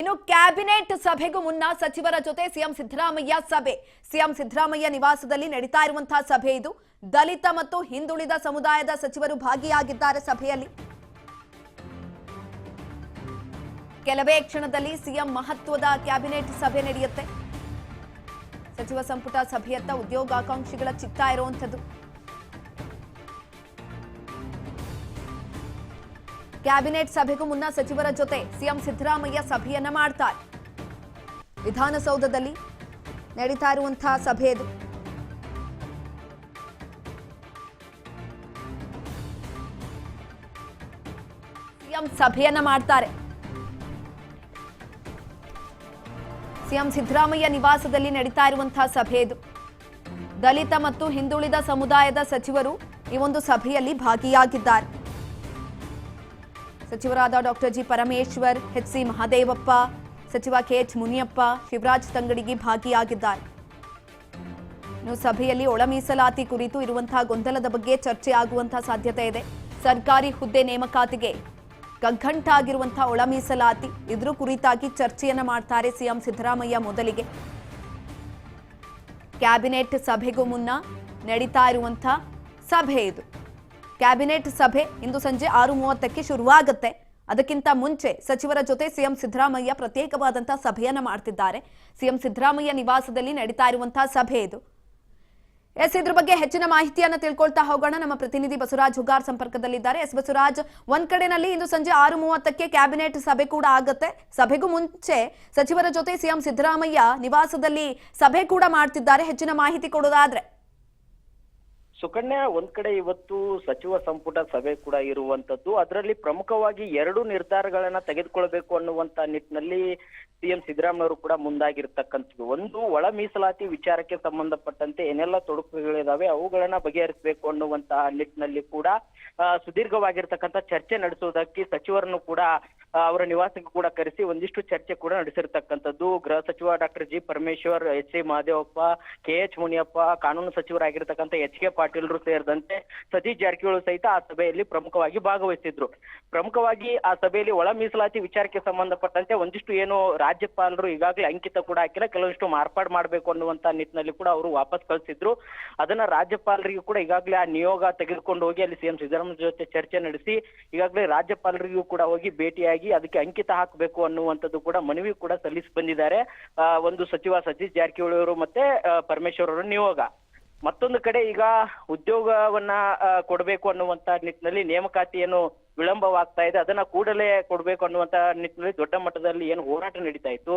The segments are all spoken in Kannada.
ಇನ್ನು ಕ್ಯಾಬಿನೆಟ್ ಸಭೆಗೂ ಮುನ್ನ ಸಚಿವರ ಜೊತೆ ಸಿಎಂ ಸಿದ್ದರಾಮಯ್ಯ ಸಭೆ. ಸಿಎಂ ಸಿದ್ದರಾಮಯ್ಯ ನಿವಾಸದಲ್ಲಿ ನಡೀತಾ ಇರುವಂತಹ ಸಭೆ ಇದು. ದಲಿತ ಮತ್ತು ಹಿಂದುಳಿದ ಸಮುದಾಯದ ಸಚಿವರು ಭಾಗಿಯಾಗಿದ್ದಾರೆ ಸಭೆಯಲ್ಲಿ. ಕೆಲವೇ ಕ್ಷಣದಲ್ಲಿ ಸಿಎಂ ಮಹತ್ವದ ಕ್ಯಾಬಿನೆಟ್ ಸಭೆ ನಡೆಯುತ್ತೆ. ಸಚಿವ ಸಂಪುಟ ಸಭೆಯತ್ತ ಉದ್ಯೋಗಾಕಾಂಕ್ಷಿಗಳ ಚಿತ್ತ ಇರುವಂತದ್ದು. ಕ್ಯಾಬಿನೆಟ್ ಸಭೆಗೂ ಮುನ್ನ ಸಚಿವರ ಜೊತೆ ಸಿಎಂ ಸಿದ್ದರಾಮಯ್ಯ ಸಭೆಯನ್ನ ಮಾಡ್ತಾರೆ. ವಿಧಾನಸೌಧದಲ್ಲಿ ನಡೀತಾ ಇರುವಂತಹ ಸಭೆ ಇದು. ಸಿಎಂ ಸಭೆಯನ್ನ ಮಾಡ್ತಾರೆ. ಸಿಎಂ ಸಿದ್ದರಾಮಯ್ಯ ನಿವಾಸದಲ್ಲಿ ನಡೀತಾ ಇರುವಂತಹ ಸಭೆ ಇದು. ದಲಿತ ಮತ್ತು ಹಿಂದುಳಿದ ಸಮುದಾಯದ ಸಚಿವರು ಈ ಒಂದು ಸಭೆಯಲ್ಲಿ ಭಾಗಿಯಾಗಿದ್ದಾರೆ. ಸಚಿವರಾದ doctor G Parameshwar, H C. Mahadevappa, ಸಚಿವ ಕೆ.ಎಚ್. ಮುನಿಯಪ್ಪ, ಶಿವರಾಜ್ ತಂಗಡಗಿ ಭಾಗಿಯಾಗಿದ್ದಾರೆ. ಇನ್ನು ಸಭೆಯಲ್ಲಿ ಒಳ ಮೀಸಲಾತಿ ಕುರಿತು ಇರುವಂತಹ ಗೊಂದಲದ ಬಗ್ಗೆ ಚರ್ಚೆ ಆಗುವಂತಹ ಸಾಧ್ಯತೆ ಇದೆ. ಸರ್ಕಾರಿ ಹುದ್ದೆ ನೇಮಕಾತಿಗೆ ಕಗ್ಗಂಟಾಗಿರುವಂತಹ ಒಳ ಮೀಸಲಾತಿ, ಇದ್ರ ಕುರಿತಾಗಿ ಚರ್ಚೆಯನ್ನ ಮಾಡ್ತಾರೆ ಸಿಎಂ ಸಿದ್ದರಾಮಯ್ಯ. ಮೊದಲಿಗೆ ಕ್ಯಾಬಿನೆಟ್ ಸಭೆಗೂ ಮುನ್ನ ನಡೀತಾ ಇರುವಂತಹ ಸಭೆ ಇದು. ಕ್ಯಾಬಿನೆಟ್ ಸಭೆ ಇಂದು ಸಂಜೆ 6:30ಕ್ಕೆ ಶುರುವಾಗುತ್ತೆ. ಅದಕ್ಕಿಂತ ಮುಂಚೆ ಸಚಿವರ ಜೊತೆ ಸಿಎಂ ಸಿದ್ದರಾಮಯ್ಯ ಪ್ರತ್ಯೇಕವಾದಂತಹ ಸಭೆಯನ್ನ ಮಾಡ್ತಿದ್ದಾರೆ. ಸಿಎಂ ಸಿದ್ದರಾಮಯ್ಯ ನಿವಾಸದಲ್ಲಿ ನಡೀತಾ ಇರುವಂತಹ ಸಭೆ ಇದು. ಇದ್ರ ಬಗ್ಗೆ ಹೆಚ್ಚಿನ ಮಾಹಿತಿಯನ್ನ ತಿಳ್ಕೊಳ್ತಾ ಹೋಗೋಣ. ನಮ್ಮ ಪ್ರತಿನಿಧಿ ಬಸವರಾಜ್ ಹುಗಾರ್ ಸಂಪರ್ಕದಲ್ಲಿದ್ದಾರೆ. ಬಸವರಾಜ್, ಒಂದ್ ಕಡೆನಲ್ಲಿ ಇಂದು ಸಂಜೆ 6:30ಕ್ಕೆ ಕ್ಯಾಬಿನೆಟ್ ಸಭೆ ಕೂಡ ಆಗುತ್ತೆ. ಸಭೆಗೂ ಮುಂಚೆ ಸಚಿವರ ಜೊತೆ ಸಿಎಂ ಸಿದ್ದರಾಮಯ್ಯ ನಿವಾಸದಲ್ಲಿ ಸಭೆ ಕೂಡ ಮಾಡ್ತಿದ್ದಾರೆ. ಹೆಚ್ಚಿನ ಮಾಹಿತಿ ಕೊಡೋದಾದ್ರೆ ಸುಕನ್ಯಾ, ಒಂದ್ ಕಡೆ ಇವತ್ತು ಸಚಿವ ಸಂಪುಟ ಸಭೆ ಕೂಡ ಇರುವಂತದ್ದು. ಅದರಲ್ಲಿ ಪ್ರಮುಖವಾಗಿ 2 ನಿರ್ಧಾರಗಳನ್ನ ತೆಗೆದುಕೊಳ್ಬೇಕು ಅನ್ನುವಂತ ನಿಟ್ಟಿನಲ್ಲಿ ಸಿಎಂ ಸಿದ್ದರಾಮಯ್ಯವರು ಕೂಡ ಮುಂದಾಗಿರ್ತಕ್ಕಂಥದ್ದು. ಒಂದು, ಒಳ ಮೀಸಲಾತಿ ವಿಚಾರಕ್ಕೆ ಸಂಬಂಧಪಟ್ಟಂತೆ ಏನೆಲ್ಲ ತೊಡಕುಗಳಿದಾವೆ ಅವುಗಳನ್ನ ಬಗೆಹರಿಸಬೇಕು ಅನ್ನುವಂತಹ ನಿಟ್ಟಿನಲ್ಲಿ ಕೂಡ ಸುದೀರ್ಘವಾಗಿರ್ತಕ್ಕಂಥ ಚರ್ಚೆ ನಡೆಸುವುದಕ್ಕೆ ಸಚಿವರನ್ನು ಕೂಡ ಅವರ ನಿವಾಸಕ್ಕೆ ಕೂಡ ಕರೆಸಿ ಒಂದಿಷ್ಟು ಚರ್ಚೆ ಕೂಡ ನಡೆಸಿರ್ತಕ್ಕಂಥದ್ದು. ಗೃಹ ಸಚಿವ doctor G Parameshwar, H C. Mahadevappa, K H. Muniyappa, ಕಾನೂನು ಸಚಿವರಾಗಿರ್ತಕ್ಕಂಥ ಎಚ್.ಕೆ. ಪಾಟೀಲ್ರು ಸೇರಿದಂತೆ ಸತೀಶ್ ಜಾರಕಿಹೊಳಿ ಸಹಿತ ಆ ಸಭೆಯಲ್ಲಿ ಪ್ರಮುಖವಾಗಿ ಭಾಗವಹಿಸಿದ್ರು. ಪ್ರಮುಖವಾಗಿ ಆ ಸಭೆಯಲ್ಲಿ ಒಳ ಮೀಸಲಾತಿ ವಿಚಾರಕ್ಕೆ ಸಂಬಂಧಪಟ್ಟಂತೆ ಒಂದಿಷ್ಟು ಏನು ರಾಜ್ಯಪಾಲರು ಈಗಾಗಲೇ ಅಂಕಿತ ಕೂಡ ಹಾಕಿಲ್ಲ, ಕೆಲವೊಂದಿಷ್ಟು ಮಾರ್ಪಾಡು ಮಾಡಬೇಕು ಅನ್ನುವಂತ ನಿಟ್ಟಿನಲ್ಲಿ ಕೂಡ ಅವರು ವಾಪಸ್ ಕಳಿಸಿದ್ರು. ಅದನ್ನ ರಾಜ್ಯಪಾಲರಿಗೂ ಕೂಡ ಈಗಾಗಲೇ ಆ ನಿಯೋಗ ತೆಗೆದುಕೊಂಡು ಹೋಗಿ ಅಲ್ಲಿ ಸಿಎಂ ಸಿದ್ದರಾಮಯ್ಯ ಜೊತೆ ಚರ್ಚೆ ನಡೆಸಿ ಈಗಾಗಲೇ ರಾಜ್ಯಪಾಲರಿಗೂ ಕೂಡ ಹೋಗಿ ಭೇಟಿಯಾಗಿ ಅದಕ್ಕೆ ಅಂಕಿತ ಹಾಕಬೇಕು ಅನ್ನುವಂಥದ್ದು ಕೂಡ ಮನವಿ ಕೂಡ ಸಲ್ಲಿಸಿ ಬಂದಿದ್ದಾರೆ ಒಂದು ಸಚಿವ ಸತೀಶ್ ಜಾರಕಿಹೊಳಿ ಅವರು ಮತ್ತೆ ಪರಮೇಶ್ವರ್ ಅವರ ನಿಯೋಗ. ಮತ್ತೊಂದು ಕಡೆ ಈಗ ಉದ್ಯೋಗವನ್ನ ಕೊಡಬೇಕು ಅನ್ನುವಂತ ನಿಟ್ಟಿನಲ್ಲಿ ನೇಮಕಾತಿಯನ್ನು ವಿಳಂಬವಾಗ್ತಾ ಇದೆ, ಅದನ್ನ ಕೂಡಲೇ ಕೊಡ್ಬೇಕು ಅನ್ನುವಂತ ನಿಟ್ಟಿನಲ್ಲಿ ದೊಡ್ಡ ಮಟ್ಟದಲ್ಲಿ ಏನು ಹೋರಾಟ ನಡೀತಾ ಇತ್ತು,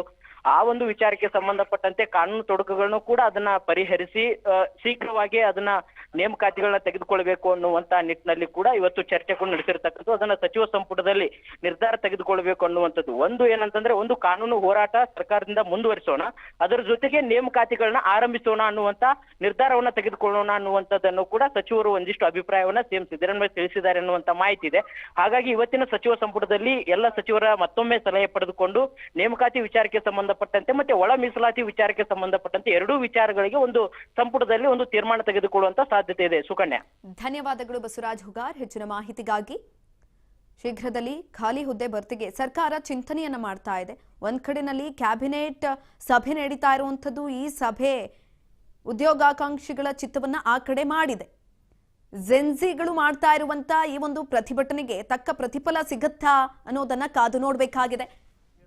ಆ ಒಂದು ವಿಚಾರಕ್ಕೆ ಸಂಬಂಧಪಟ್ಟಂತೆ ಕಾನೂನು ತೊಡಕುಗಳನ್ನು ಕೂಡ ಅದನ್ನ ಪರಿಹರಿಸಿ ಶೀಘ್ರವಾಗಿ ಅದನ್ನ ನೇಮಕಾತಿಗಳನ್ನ ತೆಗೆದುಕೊಳ್ಬೇಕು ಅನ್ನುವಂತ ನಿಟ್ಟಿನಲ್ಲಿ ಕೂಡ ಇವತ್ತು ಚರ್ಚೆ ಕೂಡ ನಡೆಸಿರ್ತಕ್ಕಂಥದ್ದು. ಅದನ್ನ ಸಚಿವ ಸಂಪುಟದಲ್ಲಿ ನಿರ್ಧಾರ ತೆಗೆದುಕೊಳ್ಬೇಕು ಅನ್ನುವಂಥದ್ದು. ಒಂದು ಏನಂತಂದ್ರೆ, ಒಂದು ಕಾನೂನು ಹೋರಾಟ ಸರ್ಕಾರದಿಂದ ಮುಂದುವರಿಸೋಣ, ಅದರ ಜೊತೆಗೆ ನೇಮಕಾತಿಗಳನ್ನ ಆರಂಭಿಸೋಣ ಅನ್ನುವಂತ ನಿರ್ಧಾರವನ್ನ ತೆಗೆದುಕೊಳ್ಳೋಣ ಅನ್ನುವಂಥದ್ದನ್ನು ಕೂಡ ಸಚಿವರು ಒಂದಿಷ್ಟು ಅಭಿಪ್ರಾಯವನ್ನ ಸಿಎಂ ಸಿದ್ದರಾಮಯ್ಯ ತಿಳಿಸಿದ್ದಾರೆ ಅನ್ನುವಂತ ಮಾಹಿತಿ ಇದೆ. ಹಾಗಾಗಿ ಇವತ್ತಿನ ಸಚಿವ ಸಂಪುಟದಲ್ಲಿ ಎಲ್ಲ ಸಚಿವರ ಮತ್ತೊಮ್ಮೆ ಸಲಹೆ ಪಡೆದುಕೊಂಡು ನೇಮಕಾತಿ ವಿಚಾರಕ್ಕೆ ಸಂಬಂಧಪಟ್ಟಂತೆ ಮತ್ತೆ ಒಳ ಮೀಸಲಾತಿ ವಿಚಾರಕ್ಕೆ ಸಂಬಂಧಪಟ್ಟಂತೆ 2 ವಿಚಾರಗಳಿಗೆ ಒಂದು ಸಂಪುಟದಲ್ಲಿ ಒಂದು ತೀರ್ಮಾನ ತೆಗೆದುಕೊಳ್ಳುವಂತ ಸಾಧ್ಯತೆ ಇದೆ. ಸುಕನ್ಯಾ, ಧನ್ಯವಾದಗಳು ಬಸವರಾಜ್ ಹುಗಾರ್ ಹೆಚ್ಚಿನ ಮಾಹಿತಿಗಾಗಿ. ಶೀಘ್ರದಲ್ಲಿ ಖಾಲಿ ಹುದ್ದೆ ಭರ್ತಿಗೆ ಸರ್ಕಾರ ಚಿಂತನೆಯನ್ನ ಮಾಡ್ತಾ ಇದೆ. ಒಂದ್ ಕಡೆನಲ್ಲಿ ಕ್ಯಾಬಿನೆಟ್ ಸಭೆ ನಡೀತಾ ಇರುವಂತದ್ದು. ಈ ಸಭೆ ಉದ್ಯೋಗಾಕಾಂಕ್ಷಿಗಳ ಚಿತ್ತವನ್ನ ಆ ಕಡೆ ಮಾಡಿದೆ. ಜೆನ್ಸಿಗಳು ಮಾಡ್ತಾ ಇರುವಂತ ಈ ಒಂದು ಪ್ರತಿಭಟನೆಗೆ ತಕ್ಕ ಪ್ರತಿಫಲ ಸಿಗತ್ತಾ ಅನ್ನೋದನ್ನ ಕಾದು ನೋಡ್ಬೇಕಾಗಿದೆ.